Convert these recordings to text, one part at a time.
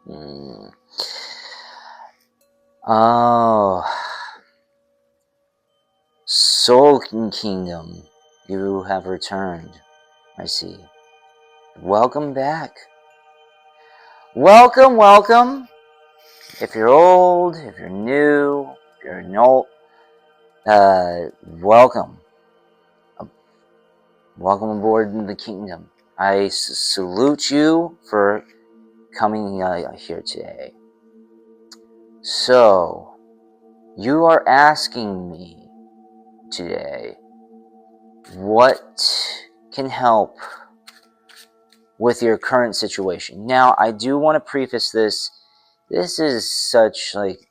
Mm. Oh, Soul Kingdom, you have returned. I see. Welcome back. Welcome, welcome. If you're old, if you're new, if you're no, welcome. Welcome aboard in the kingdom. I salute you for coming here today. So, you are asking me today what can help with your current situation. Now, I do want to preface this. This is such like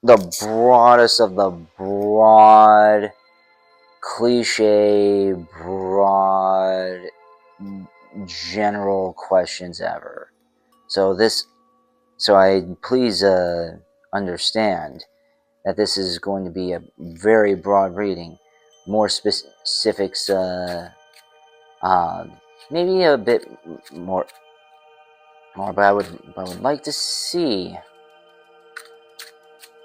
the broadest of the broad, cliche, broad, general questions ever. So I please understand that this is going to be a very broad reading. More specifics, maybe a bit more. But I would like to see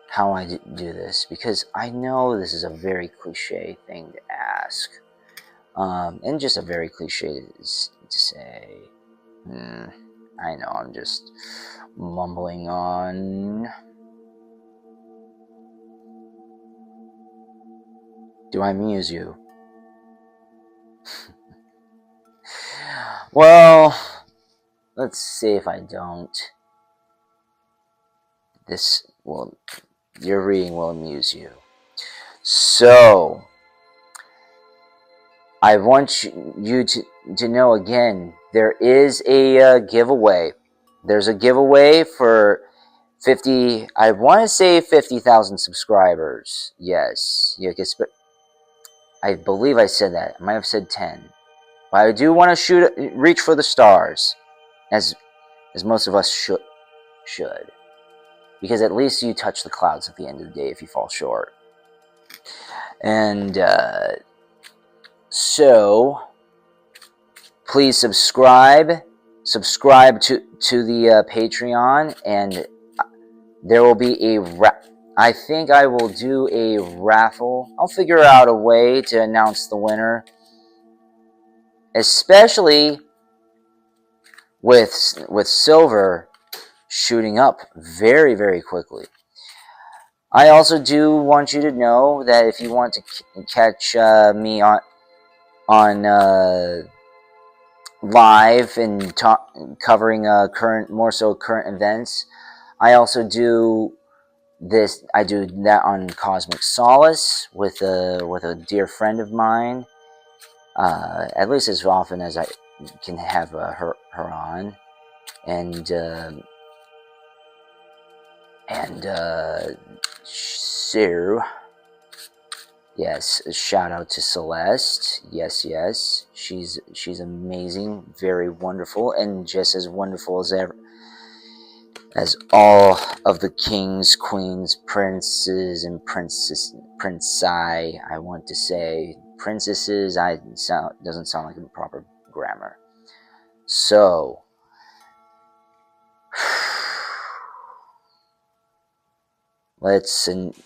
how I do this, because I know this is a very cliche thing to ask, and just a very cliche to say. I know I'm just mumbling on. Do I amuse you? Well, let's see if I don't. Your reading will amuse you. So, I want you to know again, there is a giveaway. There's a giveaway for 50, I want to say 50,000 subscribers. Yes. I believe I said that. I might have said 10. But I do want to reach for the stars, as most of us should. Because at least you touch the clouds at the end of the day if you fall short. And so, please subscribe to the Patreon, and there will be I think I will do a raffle. I'll figure out a way to announce the winner, especially with silver shooting up very, very quickly. I also do want you to know that if you want to catch me on live and covering more so current events, I also do this. I do that on Cosmic Solace with a dear friend of mine, at least as often as I can have her on, and so yes, shout out to Celeste. Yes, she's amazing, very wonderful, and just as wonderful as ever, as all of the kings, queens, princes, and princesses. I want to say princesses. Doesn't sound like a proper grammar. So,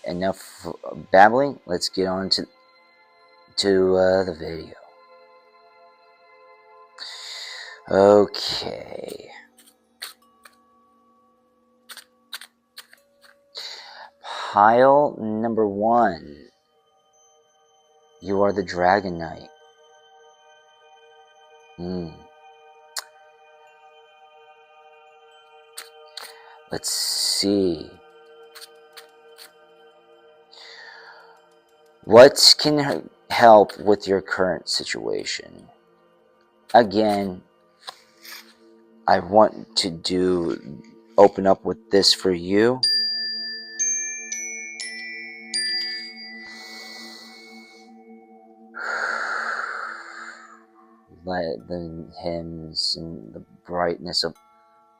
enough babbling. Let's get on to the video. Okay. Pile number 1. You are the Dragon Knight. Let's see. What can help with your current situation? Again, I want to open up with this for you. Let the hymns and the brightness of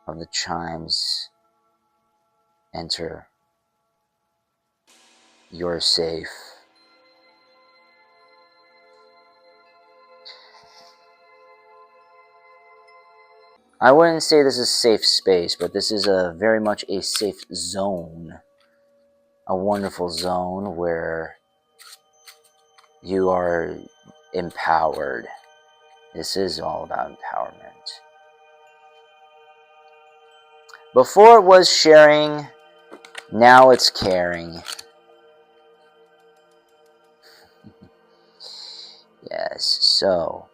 the chimes enter. You're safe. I wouldn't say this is safe space, but this is a very much a safe zone. A wonderful zone where you are empowered. This is all about empowerment. Before it was sharing, now it's caring. Yes, so,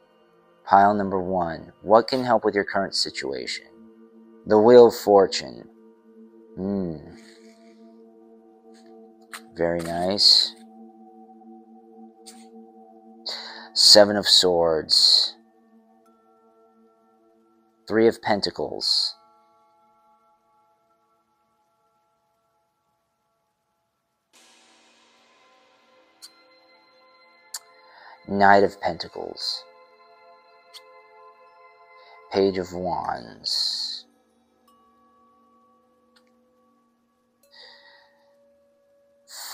pile number 1. What can help with your current situation? The Wheel of Fortune. Very nice. 7 of Swords. 3 of Pentacles. Knight of Pentacles. Page of Wands.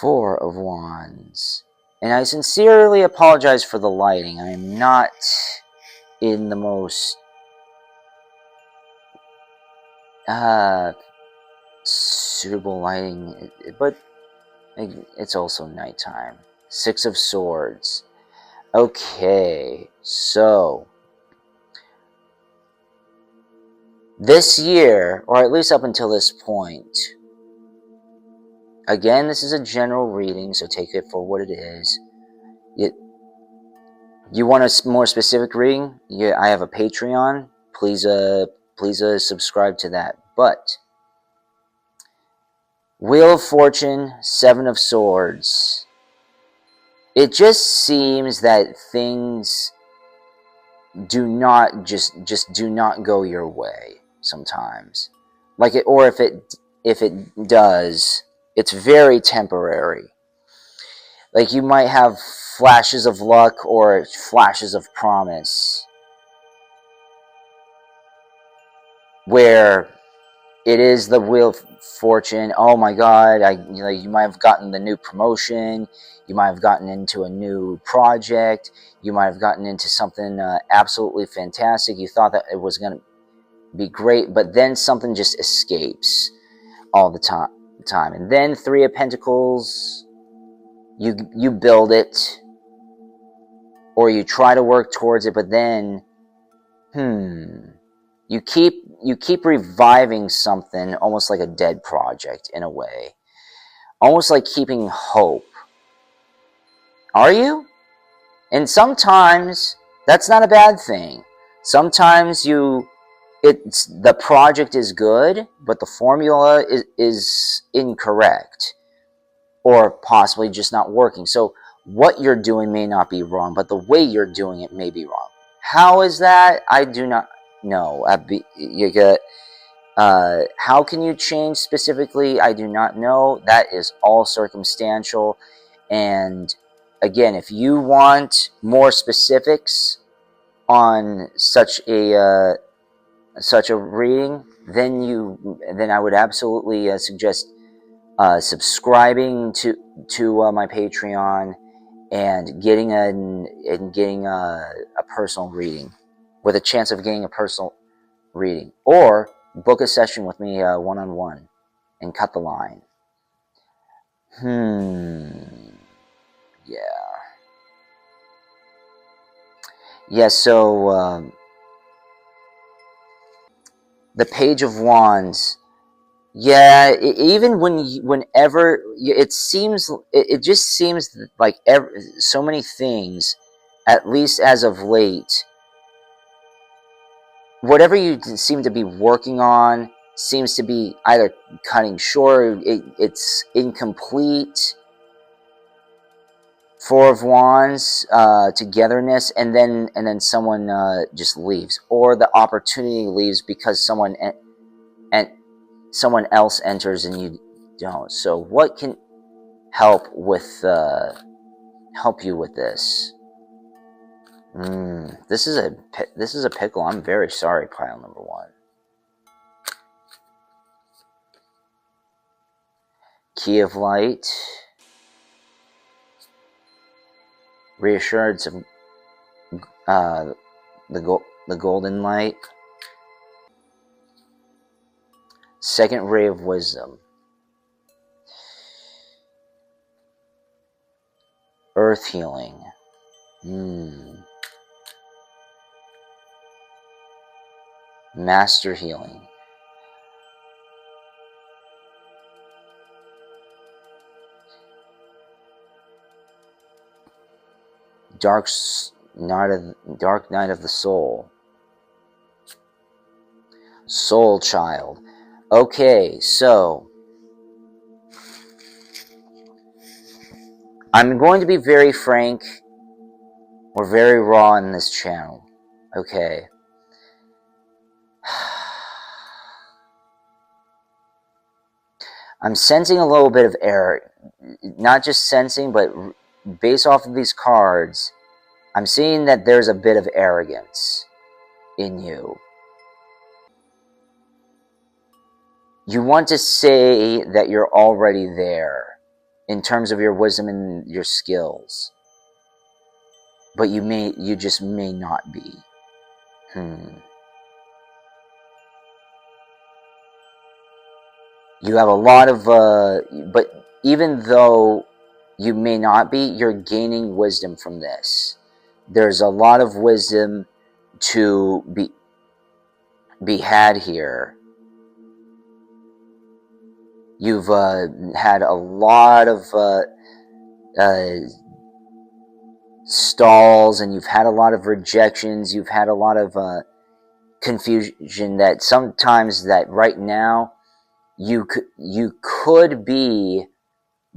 Four of Wands. And I sincerely apologize for the lighting. I am not in the most suitable lighting, but it's also nighttime. 6 of Swords. Okay, so this year, or at least up until this point, again, this is a general reading, so take it for what it is. You want a more specific reading? Yeah, I have a Patreon. Please subscribe to that. But Wheel of Fortune, 7 of Swords. It just seems that things do not just do not go your way sometimes. Like it, or if it does, it's very temporary. Like you might have flashes of luck or flashes of promise where it is the Wheel of Fortune. Oh my God! You might have gotten the new promotion. You might have gotten into a new project. You might have gotten into something absolutely fantastic. You thought that it was going to be great, but then something just escapes all the time. And then 3 of Pentacles. You build it, or you try to work towards it, but then, you keep reviving something almost like a dead project in a way. Almost like keeping hope. Are you? And sometimes that's not a bad thing. Sometimes the project is good, but the formula is incorrect. Or possibly just not working. So what you're doing may not be wrong, but the way you're doing it may be wrong. How is that? I do not know. How can you change specifically? I do not know. That is all circumstantial. And again, if you want more specifics on such a reading, then I would absolutely suggest subscribing to my Patreon and getting a personal reading, with a chance of getting a personal reading, or book a session with me one-on-one and cut the line. Yeah, so the Page of Wands. Yeah, even whenever it seems, it just seems like so many things, at least as of late, whatever you seem to be working on seems to be either cutting short, it's incomplete. 4 of Wands, togetherness, and then someone just leaves, or the opportunity leaves because someone else enters and you don't. So what can help you with this? This is a pickle. I'm very sorry, pile number 1. Key of Light. Reassurance of the Golden Light. Second ray of wisdom. Earth healing. Master healing. Dark night of the soul. Soul child. Okay, so I'm going to be very frank or very raw in this channel. Okay. I'm sensing a little bit of error. Not just sensing, but based off of these cards, I'm seeing that there's a bit of arrogance in you. You want to say that you're already there in terms of your wisdom and your skills, but you just may not be. You have a lot of, but even though you may not be, you're gaining wisdom from this. There's a lot of wisdom to be had here. You've had a lot of stalls, and you've had a lot of rejections. You've had a lot of confusion that sometimes that right now you could be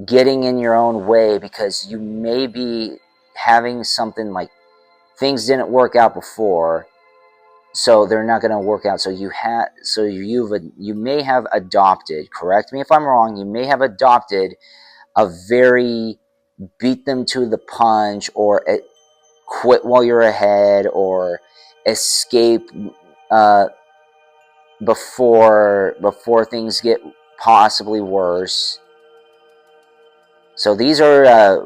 getting in your own way because you may be having something like things didn't work out before, so they're not going to work out. So you may have adopted, correct me if I'm wrong, you may have adopted a very beat them to the punch, or quit while you're ahead, or escape before things get possibly worse. So these are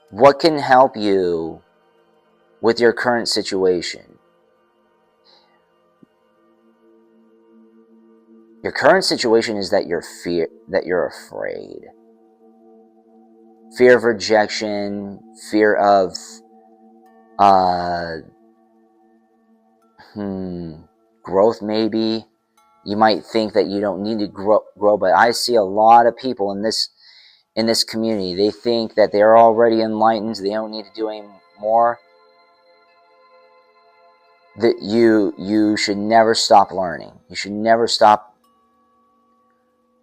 what can help you with your current situation. Your current situation is that you're afraid. Fear of rejection, fear of growth maybe. You might think that you don't need to grow, but I see a lot of people in this community. They think that they're already enlightened, they don't need to do any more. That you should never stop learning. You should never stop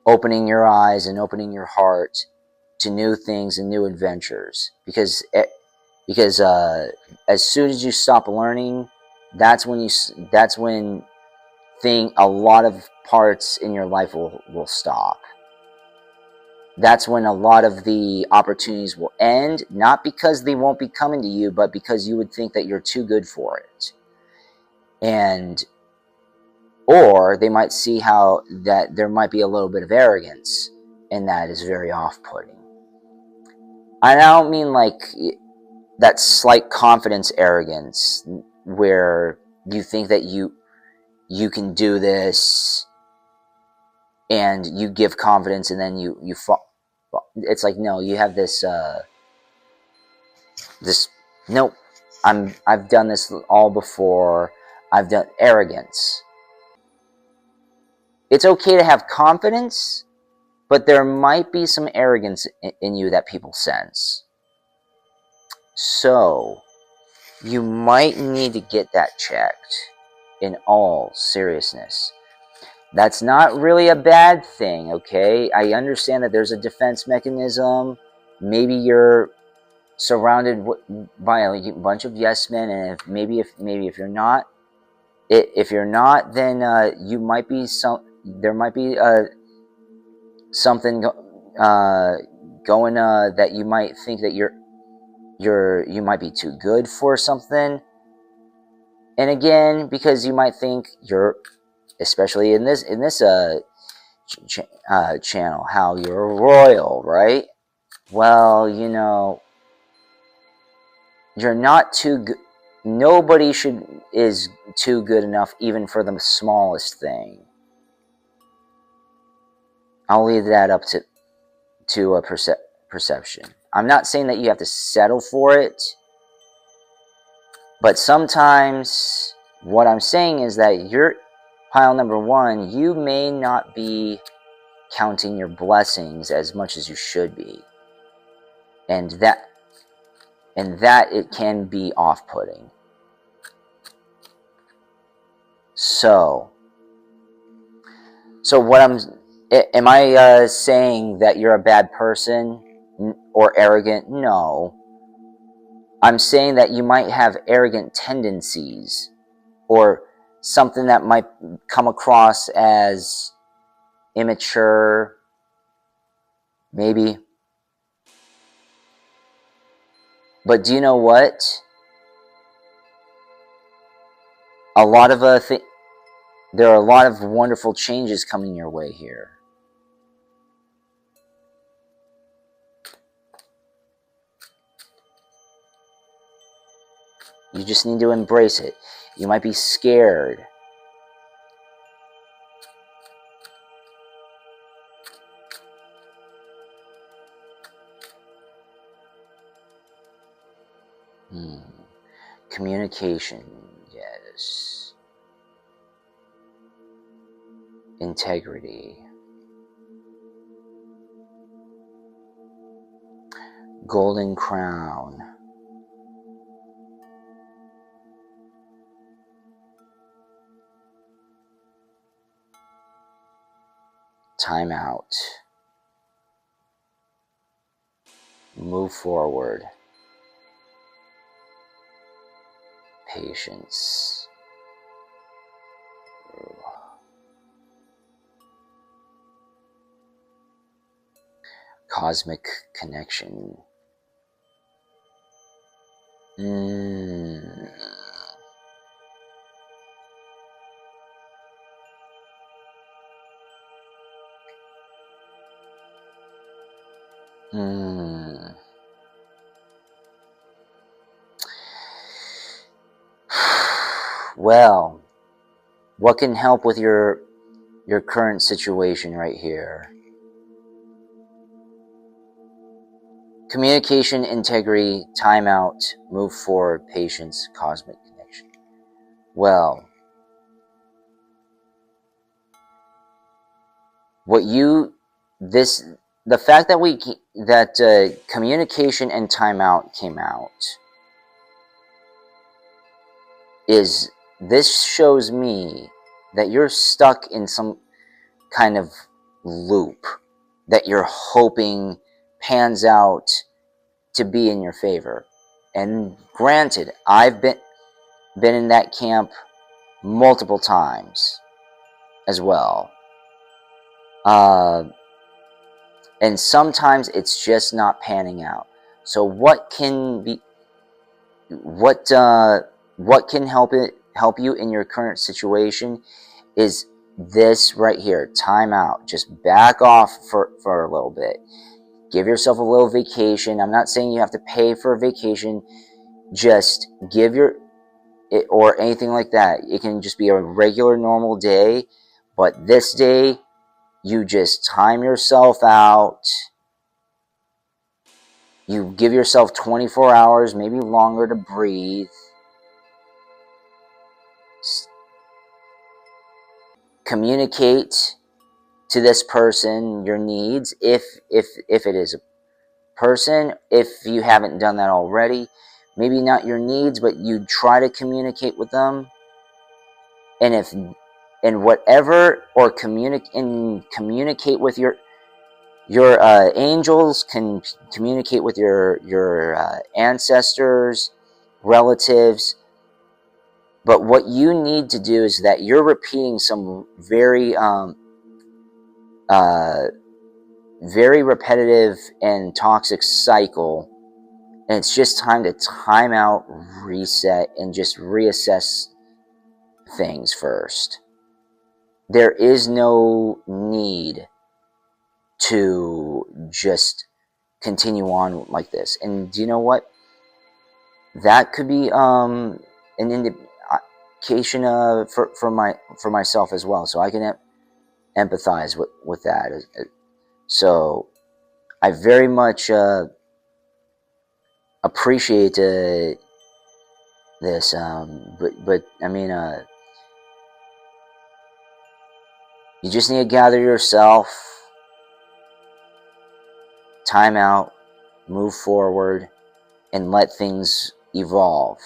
opening your eyes and opening your heart to new things and new adventures, because as soon as you stop learning, that's when a lot of parts in your life will stop. That's when a lot of the opportunities will end, not because they won't be coming to you, but because you would think that you're too good for it. Or they might see how that there might be a little bit of arrogance, and that is very off-putting. I don't mean like that slight confidence arrogance where you think that you can do this and you give confidence, and then you fall. It's like, no, you have this nope, I've done this all before. I've done arrogance. It's okay to have confidence, but there might be some arrogance in you that people sense. So you might need to get that checked in all seriousness. That's not really a bad thing, okay? I understand that there's a defense mechanism. Maybe you're surrounded by a bunch of yes men, and if you're not, then you might be there might be something going that you might think that you might be too good for something. And again, because you might think you're, especially in this channel, how you're royal, right? Well, you're not too good. Nobody is too good enough, even for the smallest thing. I'll leave that up to a perception. I'm not saying that you have to settle for it, but sometimes what I'm saying is that you're pile number one, you may not be counting your blessings as much as you should be. And that it can be off-putting. So what am I saying that you're a bad person or arrogant? No. I'm saying that you might have arrogant tendencies or something that might come across as immature, maybe. But do you know what? There are a lot of wonderful changes coming your way here. You just need to embrace it. You might be scared. Communication, yes. Integrity. Golden Crown. Time out. Move forward. Patience. Cosmic connection. Well, what can help with your current situation right here? Communication, integrity, timeout, move forward, patience, cosmic connection. Well, the fact that communication and timeout came out this shows me that you're stuck in some kind of loop that you're hoping pans out to be in your favor. And granted, I've been in that camp multiple times as well. And sometimes it's just not panning out. So what can help you in your current situation is this right here. Time out. Just back off for a little bit. Give yourself a little vacation. I'm not saying you have to pay for a vacation. Just give or anything like that. It can just be a regular normal day. But this day, you just time yourself out. You give yourself 24 hours, maybe longer, to breathe. Communicate to this person your needs, if it is a person. If you haven't done that already, maybe not your needs, but you try to communicate with them. And whatever, or communicate with your angels, can communicate with your ancestors, relatives. But what you need to do is that you're repeating some very very repetitive and toxic cycle, and it's just time to time out, reset, and just reassess things first. There is no need to just continue on like this. And do you know what? That could be an indication for myself as well, so I can empathize with that So I very much appreciate this, but I mean, you just need to gather yourself, time out, move forward, and let things evolve.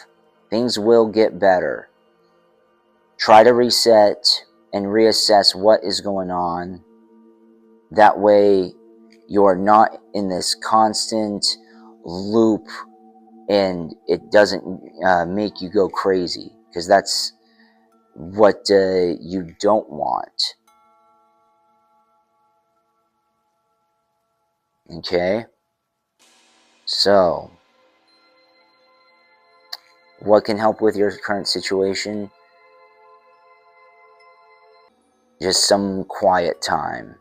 Things will get better. Try to reset and reassess what is going on. That way, you're not in this constant loop and it doesn't make you go crazy, because that's what you don't want. Okay? So, what can help with your current situation? Just some quiet time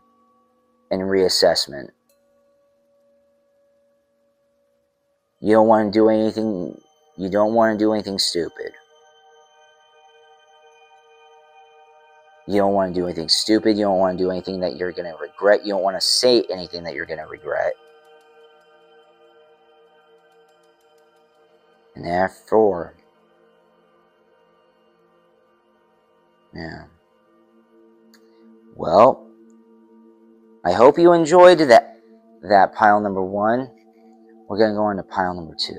and reassessment. You don't want to do anything. You don't want to do anything stupid. You don't want to do anything stupid. You don't want to do anything that you're going to regret. You don't want to say anything that you're going to regret. And therefore, yeah. Well, I hope you enjoyed that pile number 1. We're going to go on to pile number 2.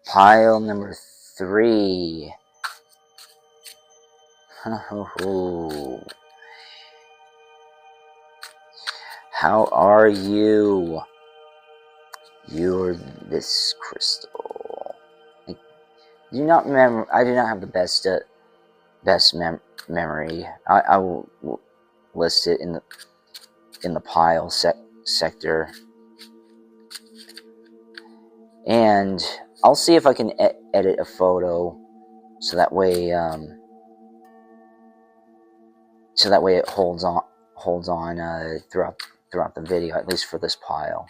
Pile number 3. How are you? You're this crystal. I do not have the best memory. I will list it in the pile sector, and I'll see if I can edit a photo so that way it holds on throughout the video, at least for this pile.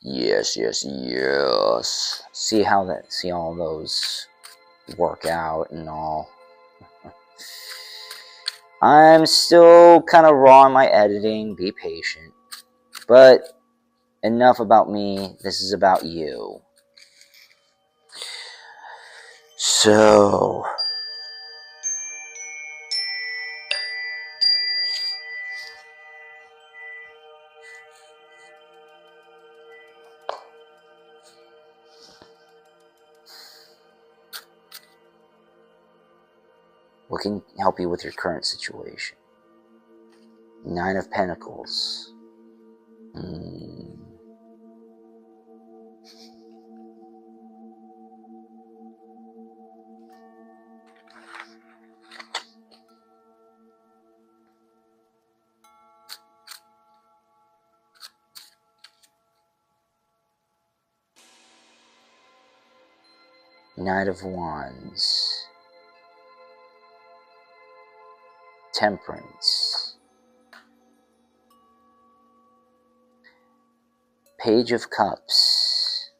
Yes. See all those work out and all. I'm still kind of raw in my editing. Be patient. But enough about me. This is about you. So, what can help you with your current situation? 9 of Pentacles. Knight of Wands. Temperance. Page of Cups.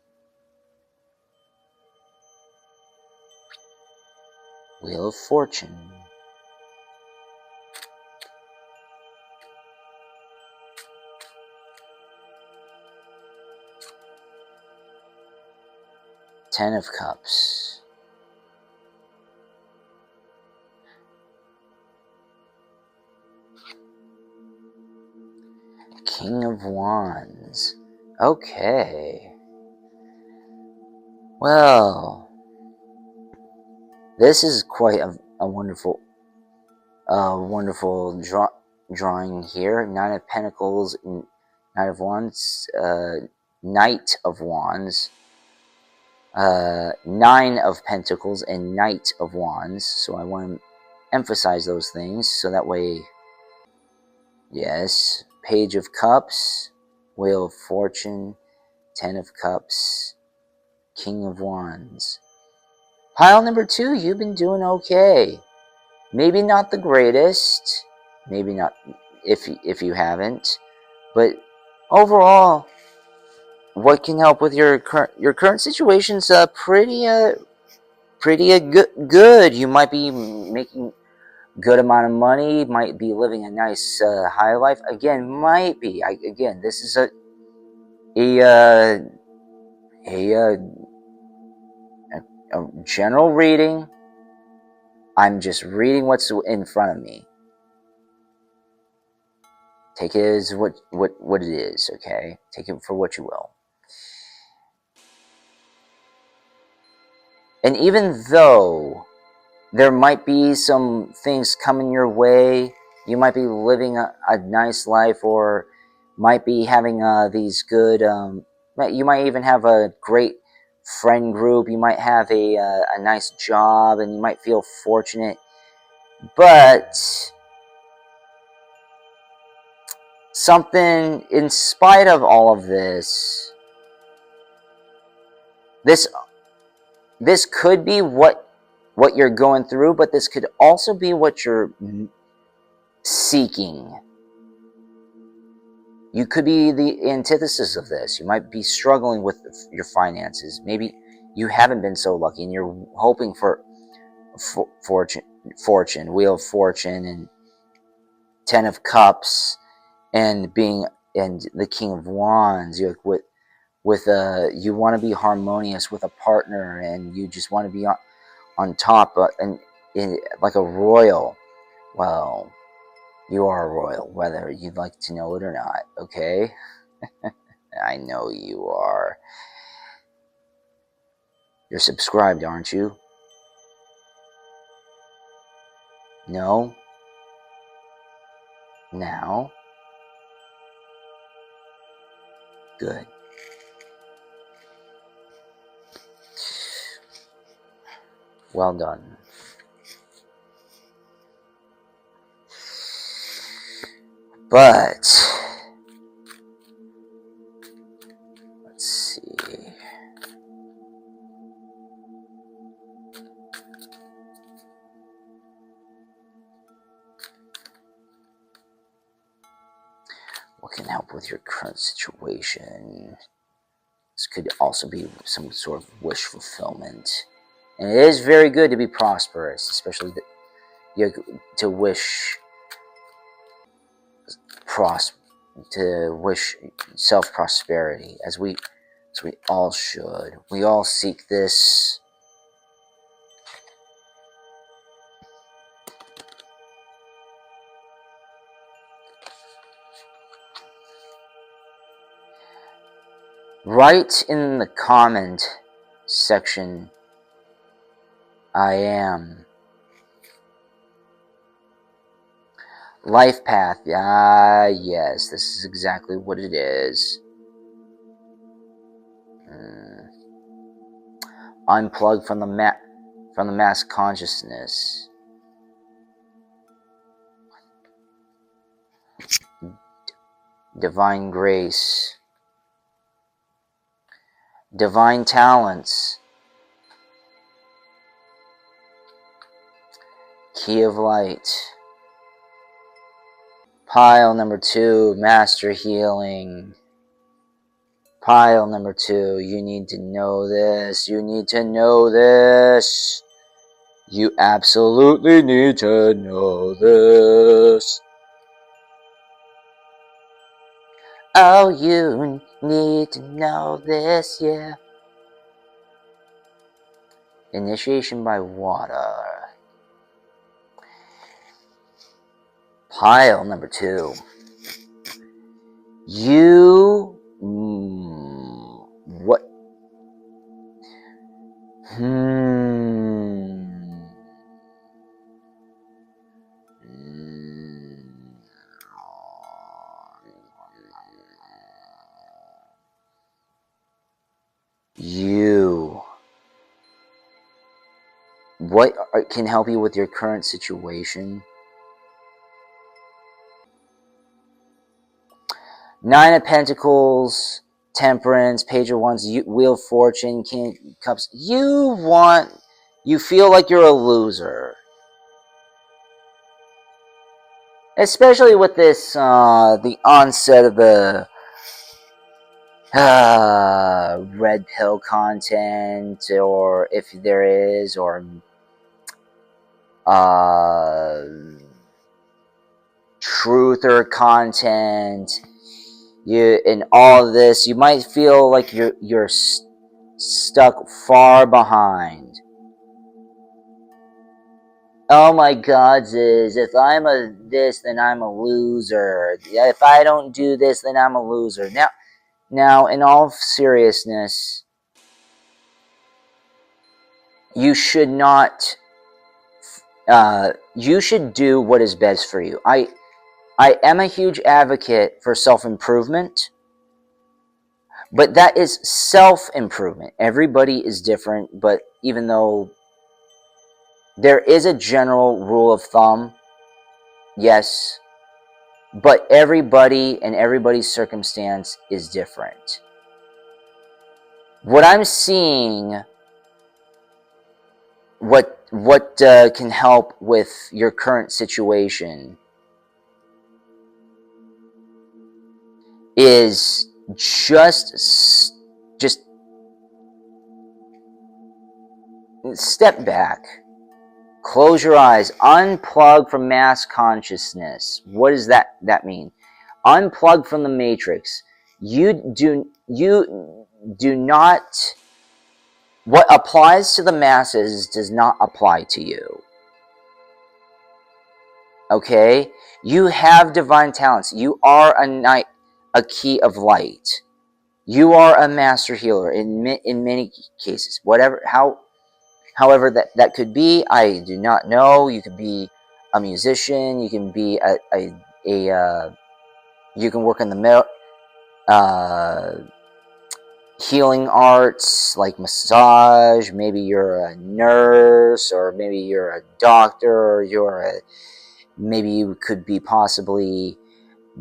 Wheel of Fortune. Ten of Cups. King of Wands. Okay. Well, this is quite a wonderful drawing here. 9 of Pentacles, Knight of Wands, Knight of Wands, 9 of Pentacles, and Knight of Wands. So I want to emphasize those things so that way, yes. Page of Cups, Wheel of Fortune, Ten of Cups, King of Wands. Pile number 2, you've been doing okay. Maybe not the greatest, maybe not if you haven't, but overall, what can help with your current situation's pretty good. You might be making good amount of money, might be living a nice high life. Again, might be. Again, this is a general reading. I'm just reading what's in front of me. Take it as what it is, okay? Take it for what you will. And even though there might be some things coming your way, you might be living a nice life, or might be having these good, you might even have a great friend group, you might have a nice job, and you might feel fortunate, but something, in spite of all of this could be what you're going through, but this could also be what you're seeking. You could be the antithesis of this. You might be struggling with your finances. Maybe you haven't been so lucky and you're hoping for fortune, Wheel of Fortune, and Ten of Cups, and the King of Wands. You you want to be harmonious with a partner, and you just want to be on top, like a royal. Well, you are a royal, whether you'd like to know it or not, okay? I know you are. You're subscribed, aren't you? No? Now? Good. Well done. But let's see. What can help with your current situation? This could also be some sort of wish fulfillment. And it is very good to be prosperous, especially to wish self-prosperity, as we all should. We all seek this. Write in the comment section, I am. Life path. Yes, this is exactly what it is. Unplug from the mass consciousness. Divine grace. Divine talents. Key of light. Pile number 2, master healing. Pile number 2, you need to know this. You need to know this. You absolutely need to know this. Oh, you need to know this, yeah. Initiation by water. Pile number 2. You... what? What can help you with your current situation? Nine of Pentacles, Temperance, Page of Wands, Wheel of Fortune, King of Cups. You feel like you're a loser. Especially with this, the onset of the red pill content, or if there is, or truther content. In all of this, you might feel like you're stuck far behind. Oh my God, Ziz, if I'm a this, then I'm a loser. If I don't do this, then I'm a loser. Now, in all seriousness, you should not. You should do what is best for you. I am a huge advocate for self-improvement, but that is self-improvement. Everybody is different, but even though there is a general rule of thumb, yes, but everybody and everybody's circumstance is different. What I'm seeing, what can help with your current situation is just step back, close your eyes, unplug from mass consciousness. What does that mean? Unplug from the matrix. You do not. What applies to the masses does not apply to you. Okay? You have divine talents. You are a key of light. You are a master healer in many cases. However that could be, I do not know. You could be a musician. You can be you can work in the healing arts like massage. Maybe you're a nurse, or maybe you're a doctor, or maybe you could be possibly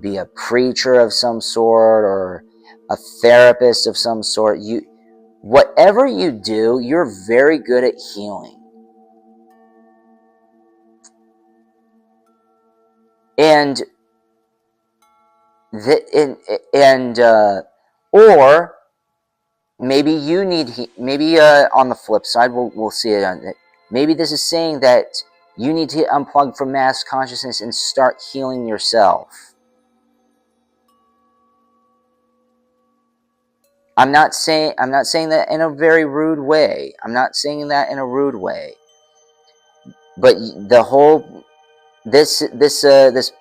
be a preacher of some sort, or a therapist of some sort. Whatever you do, you're very good at healing. And or maybe you need, maybe on the flip side, we'll see it on it. Maybe this is saying that you need to unplug from mass consciousness and start healing yourself. I'm not saying that in a very rude way. I'm not saying that in a rude way. But the whole this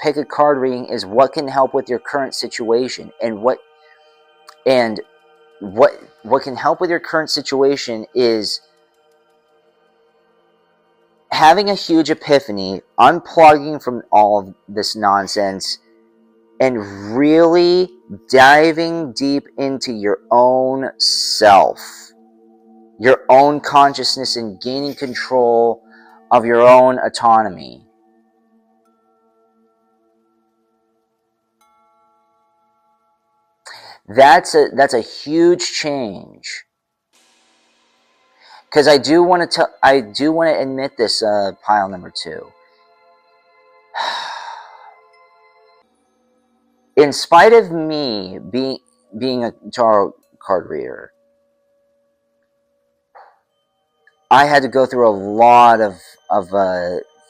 pick a card reading is what can help with your current situation, and what can help with your current situation is having a huge epiphany, unplugging from all of this nonsense, and really diving deep into your own self, your own consciousness, and gaining control of your own autonomy. That's a huge change. Because I do want to admit this, pile number 2. In spite of me being a tarot card reader, I had to go through a lot of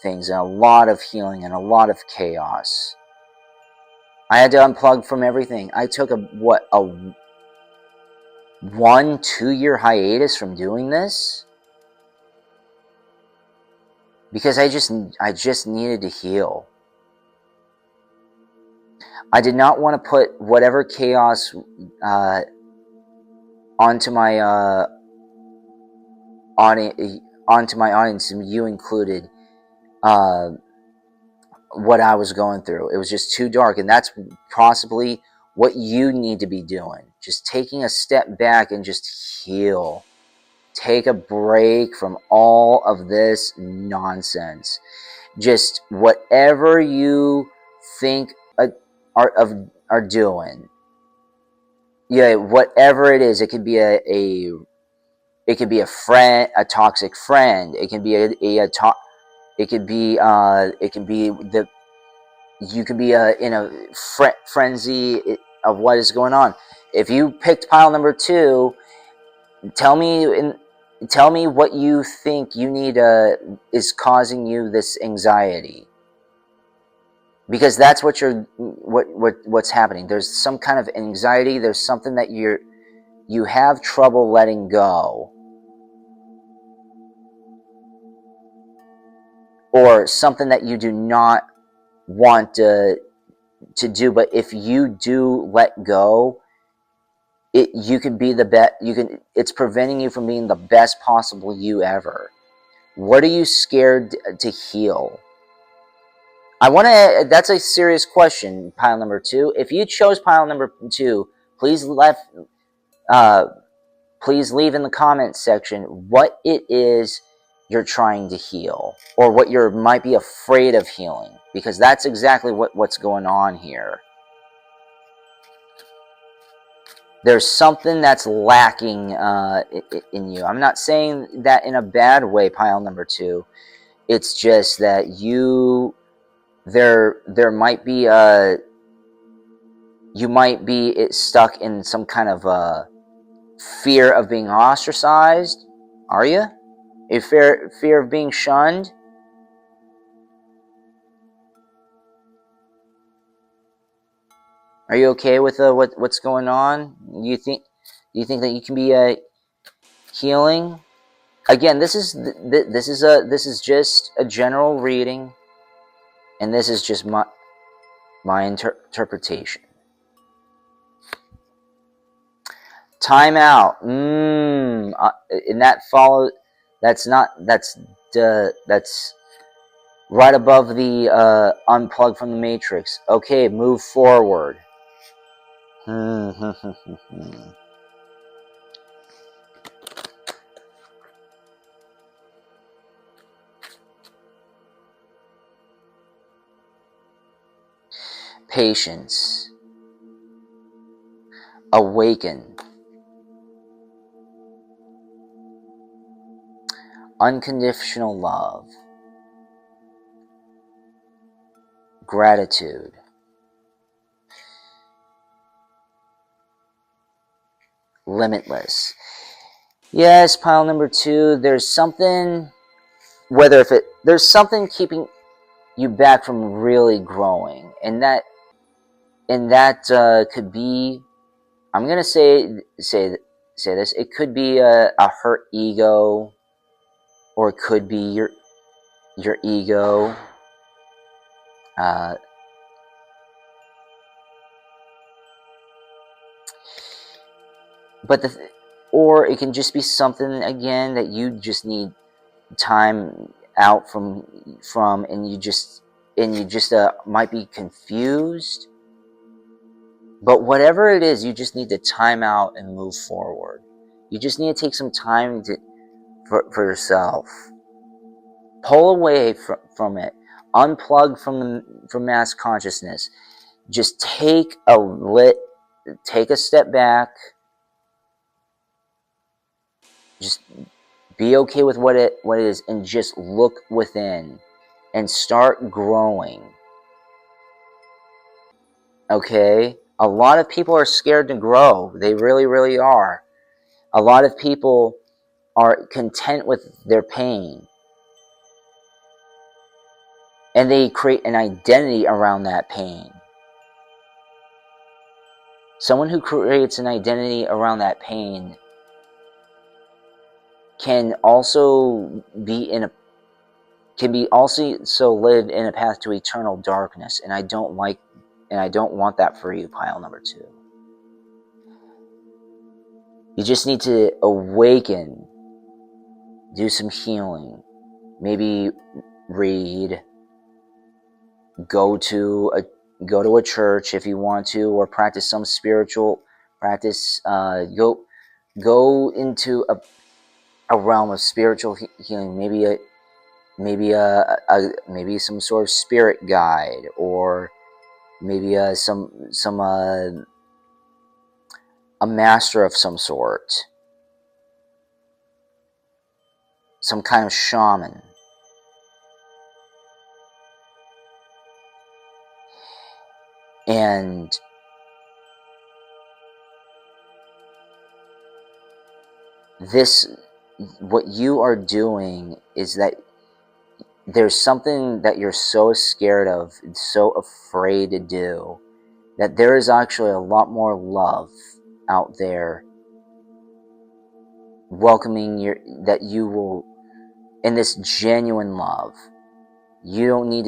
things, and a lot of healing, and a lot of chaos. I had to unplug from everything. I took a 1-2 year hiatus from doing this because I just needed to heal. I did not want to put whatever chaos onto my audience, and you included, what I was going through. It was just too dark, and that's possibly what you need to be doing. Just taking a step back and just heal. Take a break from all of this nonsense. Just whatever you think are doing, yeah, whatever it is, it could be it could be a friend, a toxic friend. It can be it could be the you could be in a frenzy of what is going on. If you picked pile number 2, tell me tell me what you think you need is causing you this anxiety, because that's what what's happening. There's some kind of anxiety. There's something that you have trouble letting go, or something that you do not want to do. But if you do let go, you can be the best. It's preventing you from being the best possible you ever. What are you scared to heal? I want to. That's a serious question. Pile number 2. If you chose pile number 2, please uh, please leave in the comments section what it is you're trying to heal, or what you might be afraid of healing, because that's exactly what's going on here. There's something that's lacking in you. I'm not saying that in a bad way, pile number 2. It's just that there might be you might be stuck in some kind of fear of being ostracized. Are you? A fear of being shunned? Are you okay with what's going on? Do you think that you can be healing? Again, this is just a general reading, and this is just my interpretation. Time out. And that follow. That's not. That's right above the unplug from the matrix. Okay, move forward. Patience. Awaken. Unconditional love. Gratitude. Limitless. Yes, pile number 2. There's something, there's something keeping you back from really growing, and that could be. I'm gonna say this. It could be a hurt ego, or it could be your ego. But or it can just be something again that you just need time out from, and you just might be confused. But whatever it is, you just need to time out and move forward. You just need to take some time for yourself. Pull away from it. Unplug from mass consciousness. Just take a step back. Just be okay with what it is, and just look within and start growing. Okay? A lot of people are scared to grow. They really, really are. A lot of people are content with their pain, and they create an identity around that pain. Someone who creates an identity around that pain can also live in a path to eternal darkness, and I don't want that for you, pile number 2. You just need to awaken, do some healing, maybe read, go to a church if you want to, or practice some spiritual practice. Go into a realm of spiritual healing. Maybe some sort of spirit guide, or maybe some a master of some sort, some kind of shaman. And this, what you are doing is that there's something that you're so scared of, so afraid to do, that there is actually a lot more love out there welcoming that you will, in this genuine love. You don't need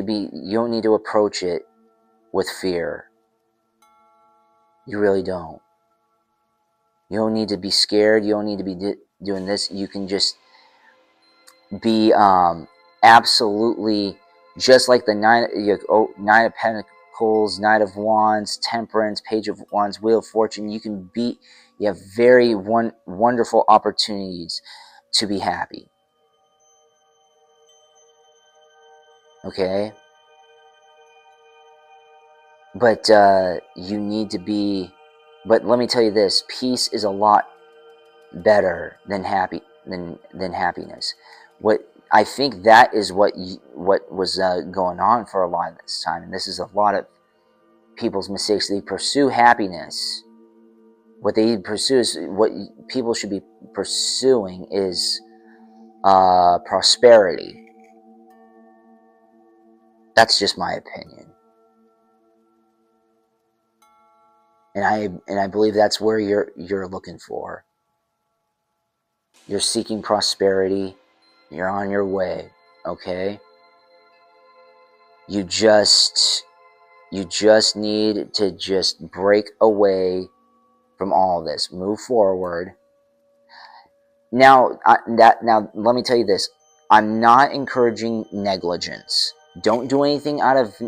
to approach it with fear. You really don't. You don't need to be scared. You don't need to be doing this. You can just be absolutely just like the Nine of Pentacles, Knight of Wands, Temperance, Page of Wands, Wheel of Fortune. You have very wonderful opportunities to be happy. Okay? But you need to be, but let me tell you this, peace is a lot better than happiness. What I think that is what was going on for a lot of this time, and this is a lot of people's mistakes. They pursue happiness. What they pursue is what people should be pursuing is prosperity. That's just my opinion, and I believe that's where you're looking for. You're seeking prosperity. You're on your way, okay? You just need to just break away from all this. Move forward. Now, let me tell you this. I'm not encouraging negligence. Don't do anything out of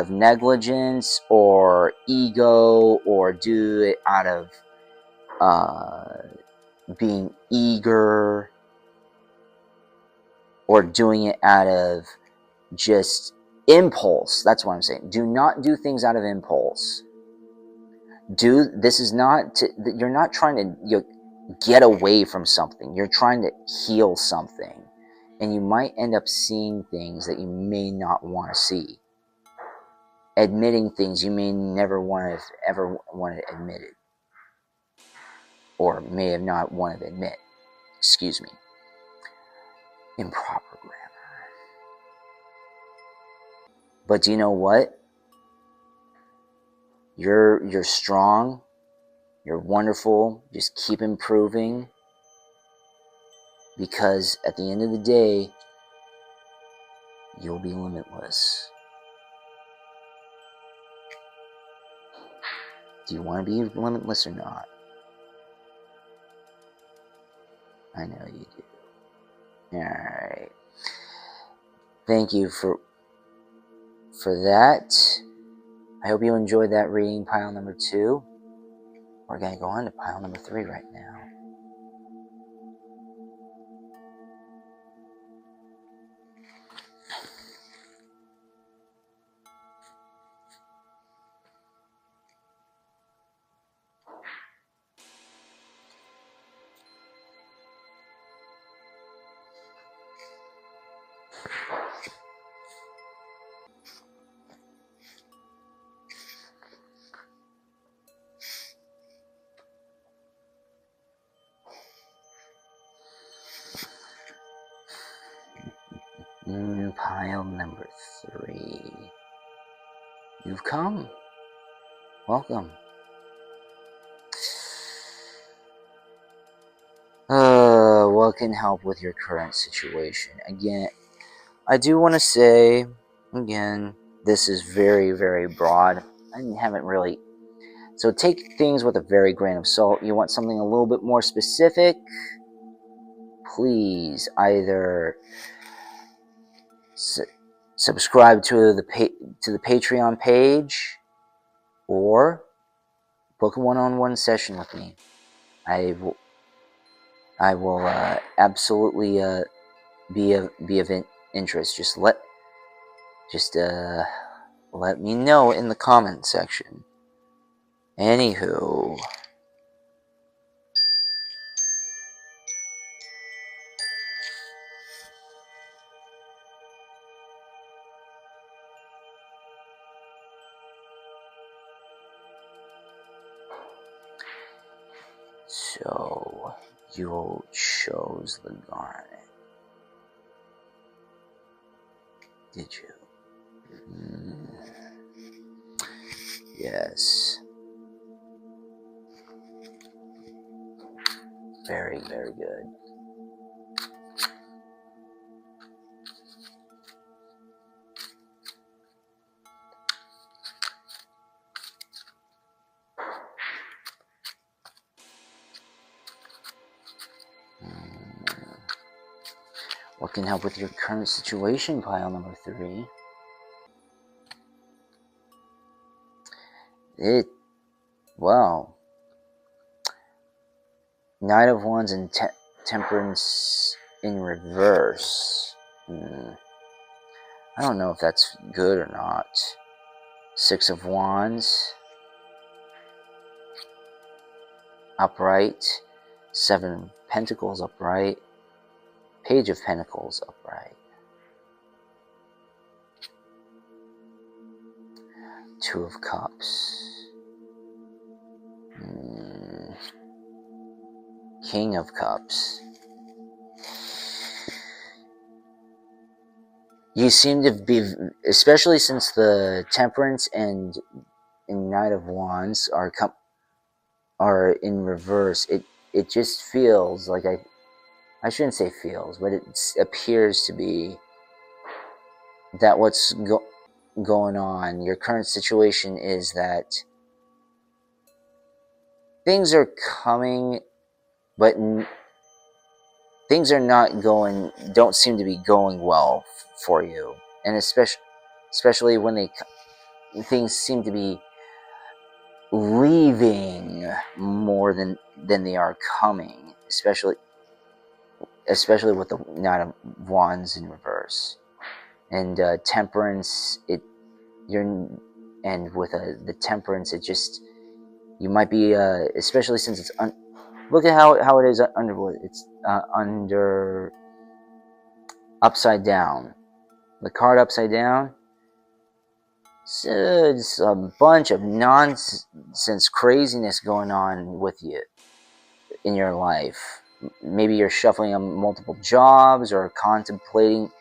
negligence or ego, or do it out of being eager, or doing it out of just impulse. That's what I'm saying. Do not do things out of impulse. This is not you're not trying to get away from something. You're trying to heal something, and you might end up seeing things that you may not want to see, admitting things you may never ever want to admit it, or may have not wanted to admit. Excuse me. Improper grammar. But do you know what? You're strong. You're wonderful. Just keep improving. Because at the end of the day, you'll be limitless. Do you want to be limitless or not? I know you do. Alright. Thank you for that. I hope you enjoyed that reading, pile number 2. We're going to go on to pile number 3 right now. Pile number 3. You've come. Welcome. What can help with your current situation? Again, I do want to say, again, this is very, very broad. I haven't really... So take things with a very grain of salt. You want something a little bit more specific? Please either subscribe to the Patreon page, or book a one-on-one session with me. I will absolutely be of interest. Just let me know in the comment section. Anywho, so you chose the garnet, did you? Yes. Very, very good. What can help with your current situation, pile number 3? Well, Knight of Wands and Temperance in reverse. I don't know if that's good or not. 6 of Wands, upright. 7 Pentacles, upright. Page of Pentacles, upright. 2 of Cups. King of Cups. You seem to be, especially since the Temperance and Knight of Wands are in reverse. It just feels like I shouldn't say feels, but it appears to be that what's going on. Your current situation is that things are coming, but things are not going. Don't seem to be going well for you, and especially when things seem to be leaving more than they are coming, especially with the Knight of Wands in reverse and Temperance. And with the Temperance, it just, you might be especially since it's look at how it is under, it's under upside down. The card upside down. So it's a bunch of nonsense craziness going on with you in your life. Maybe you're shuffling on multiple jobs or contemplating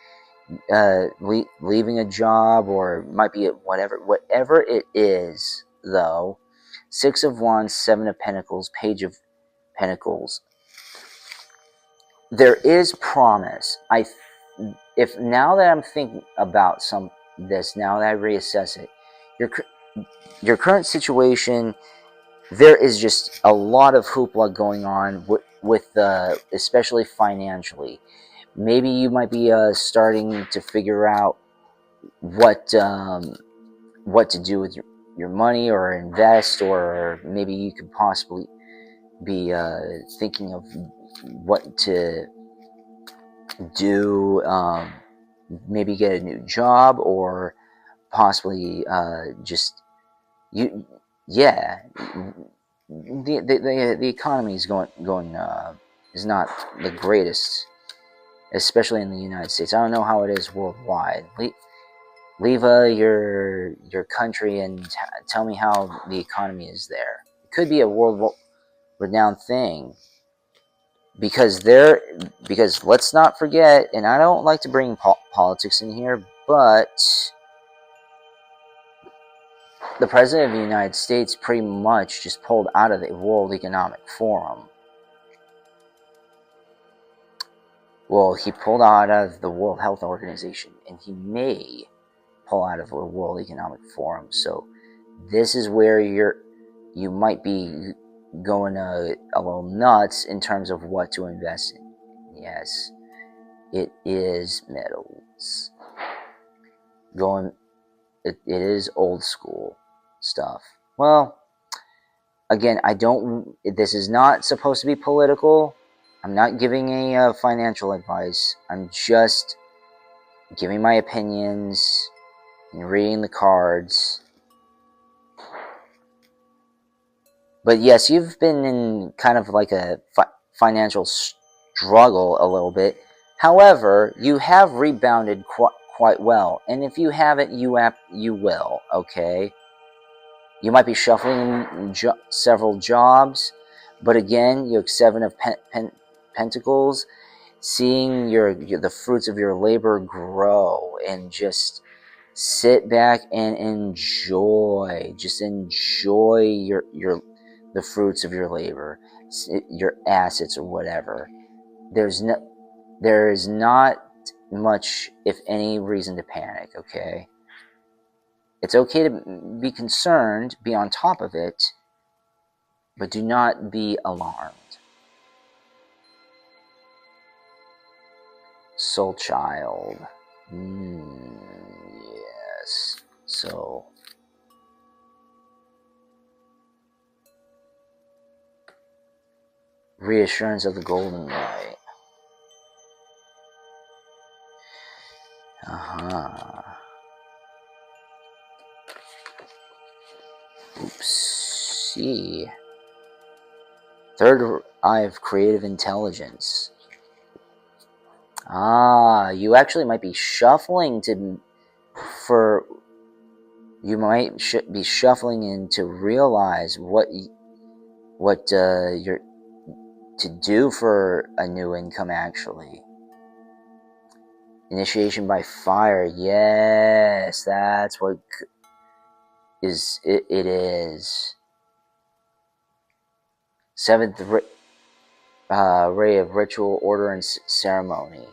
leaving a job, or might be whatever it is, though. 6 of Wands, 7 of Pentacles, Page of Pentacles. There is promise. If now that I'm thinking about this, now that I reassess it, your current situation, there is just a lot of hoopla going on with especially financially. Maybe you might be starting to figure out what to do with your money, or invest, or maybe you could possibly be thinking of what to do. Maybe get a new job, or possibly just you. Yeah, the economy is going is not the greatest, especially in the United States. I don't know how it is worldwide. Leave your country and tell me how the economy is there. It could be a world renowned thing, because let's not forget, and I don't like to bring politics in here, but the President of the United States pretty much just pulled out of the World Economic Forum. Well, he pulled out of the World Health Organization, and he may pull out of the World Economic Forum. So this is where you might be going a little nuts in terms of what to invest in. Yes, it is metals. It is old school stuff. Well, again, this is not supposed to be political. I'm not giving any financial advice. I'm just giving my opinions and reading the cards. But yes, you've been in kind of like a financial struggle a little bit. However, you have rebounded quite well, and if you haven't, you will. Okay, you might be shuffling several jobs, but again, you have Seven of Pentacles, seeing the fruits of your labor grow, and just sit back and enjoy. Just enjoy the fruits of your labor, your assets or whatever. There is not much, if any, reason to panic. Okay, it's okay to be concerned, be on top of it, but do not be alarmed. Soul Child. Yes. So, reassurance of the golden light. Oopsie. Third eye of creative intelligence. You actually might be shuffling for you might be shuffling in to realize what you're to do for a new income. Actually, initiation by fire. Yes, that's what is it. It is seventh ray of ritual order and ceremony.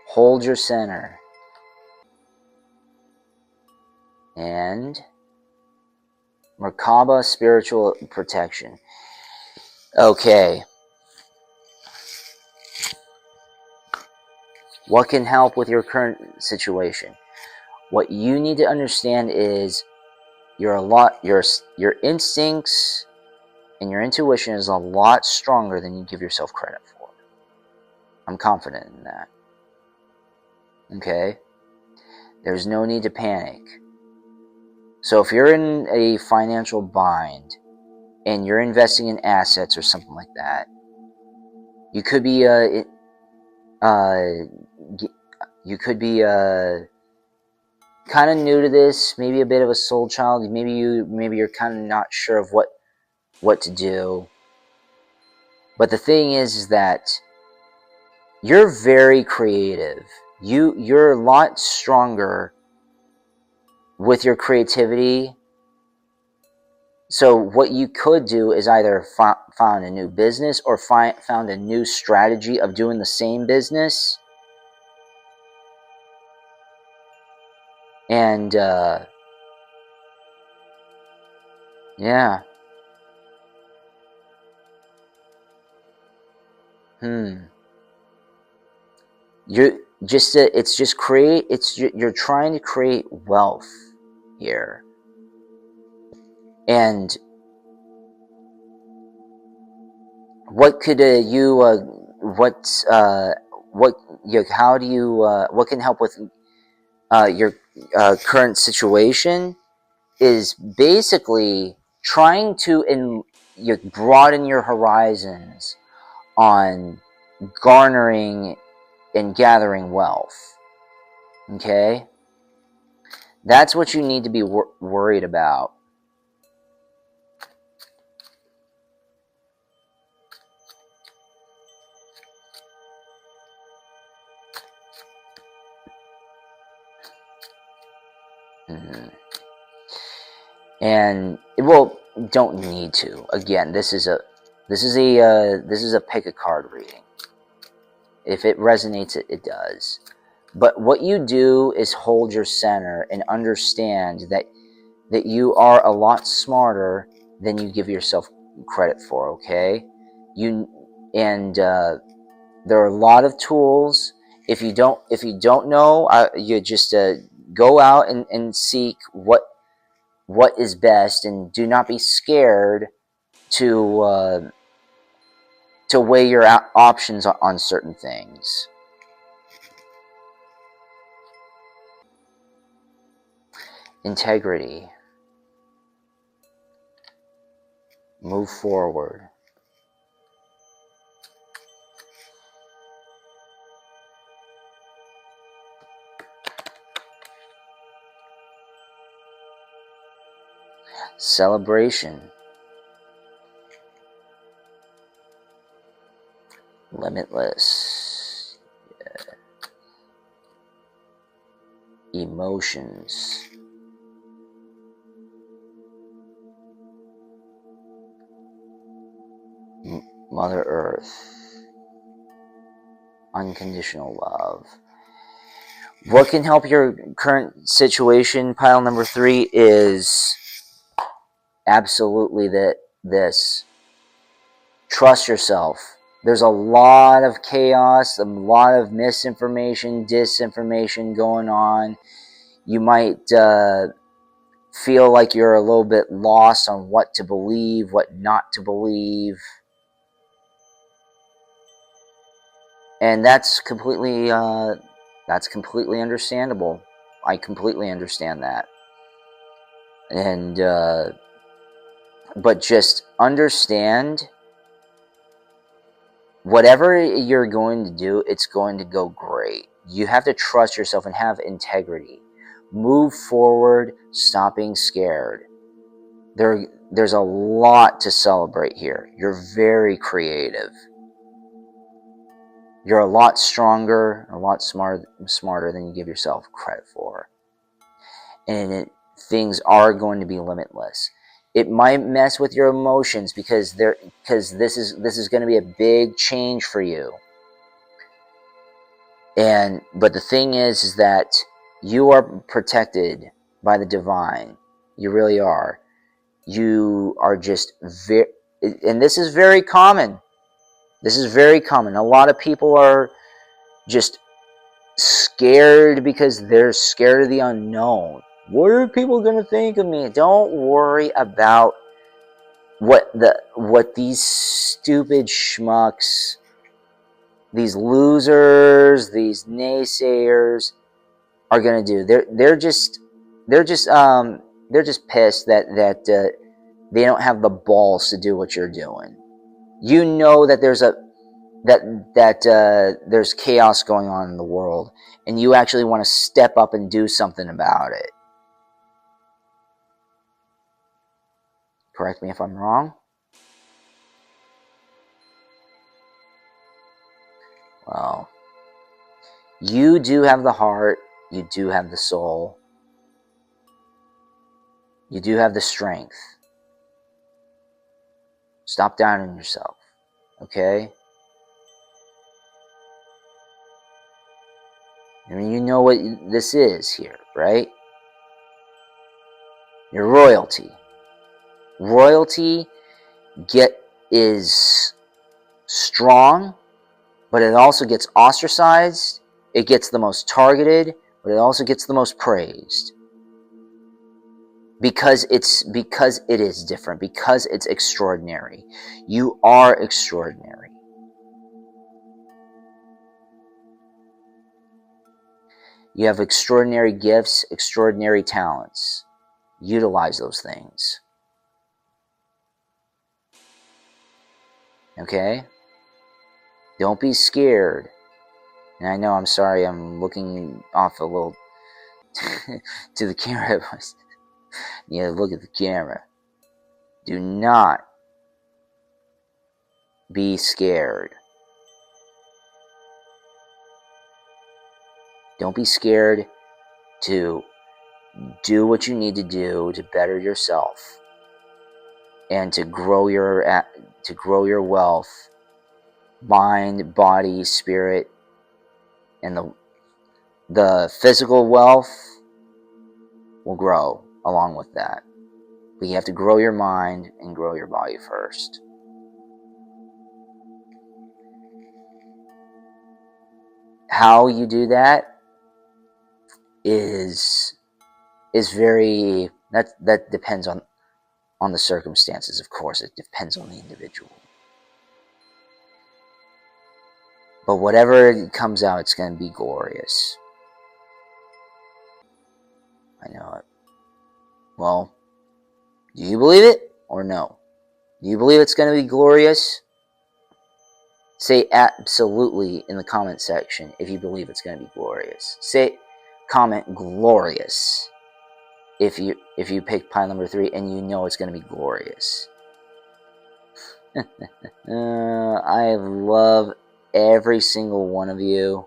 Hold your center. And Merkaba, spiritual protection. Okay. What can help with your current situation? What you need to understand is your instincts and your intuition is a lot stronger than you give yourself credit for. I'm confident in that. Okay? There's no need to panic. So if you're in a financial bind and you're investing in assets or something like that, you could be kind of new to this, maybe a bit of a soul child. Maybe you're kind of not sure of what to do. But the thing is that you're very creative. You're a lot stronger with your creativity. So what you could do is either found a new business or found a new strategy of doing the same business. And yeah. You're trying to create wealth here. And what could what can help with your current situation is basically trying to broaden your horizons on garnering and gathering wealth. Okay? That's what you need to be worried about. And don't need to. Again, this is a pick a card reading. If it resonates, it does. But what you do is hold your center and understand that you are a lot smarter than you give yourself credit for. Okay, there are a lot of tools. If you don't know, you just go out and seek what is best, and do not be scared to weigh your options on certain things. Integrity. Move forward. Celebration. Limitless. Emotions. Mother Earth. Unconditional love. What can help your current situation, pile number 3, is absolutely this. Trust yourself. There's a lot of chaos, a lot of misinformation, disinformation going on. You might feel like you're a little bit lost on what to believe, what not to believe. And that's completely understandable. I completely understand that. And but just understand, whatever you're going to do, it's going to go great. You have to trust yourself and have integrity. Move forward, stop being scared. There's a lot to celebrate here. You're very creative. You're a lot stronger, a lot smarter than you give yourself credit for. And things are going to be limitless. It might mess with your emotions because this is going to be a big change for you. But the thing is that you are protected by the divine. You really are. You are just very, and this is very common. This is very common. A lot of people are just scared because they're scared of the unknown. What are people going to think of me? Don't worry about what these stupid schmucks, these losers, these naysayers are going to do. They're just pissed that they don't have the balls to do what you're doing. You know that there's chaos going on in the world, and you actually want to step up and do something about it. Correct me if I'm wrong. Well, you do have the heart, you do have the soul, you do have the strength. Stop down on yourself, okay? I mean, you know what this is here, right? You're royalty. Royalty is strong, but it also gets ostracized. It gets the most targeted, but it also gets the most praised. Because it is different, because it's extraordinary. You are extraordinary. You have extraordinary gifts, extraordinary talents. Utilize those things. Okay? Don't be scared. And I know, I'm sorry, I'm looking off a little to the camera. You gotta look at the camera. Do not be scared. Don't be scared to do what you need to do to better yourself and to grow your wealth, mind, body, spirit, and the physical wealth will grow along with that. But you have to grow your mind and grow your body first. How you do that is very, that depends on the circumstances, of course. It depends on the individual. But whatever comes out, it's going to be glorious. I know it. Well, do you believe it or no? Do you believe it's going to be glorious? Say absolutely in the comment section if you believe it's going to be glorious. Comment glorious if you pick pile number 3 and you know it's going to be glorious. I love every single one of you.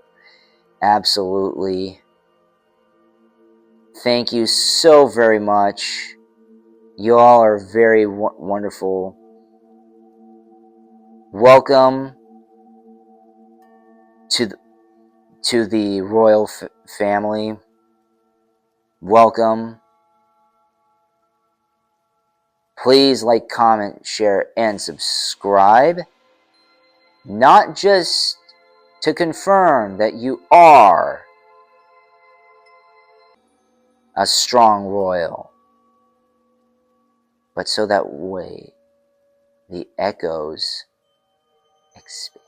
Absolutely. Thank you so very much. You all are very wonderful. Welcome to the royal family. Welcome. Please like, comment, share, and subscribe. Not just to confirm that you are a strong royal, but so that way the echoes expand.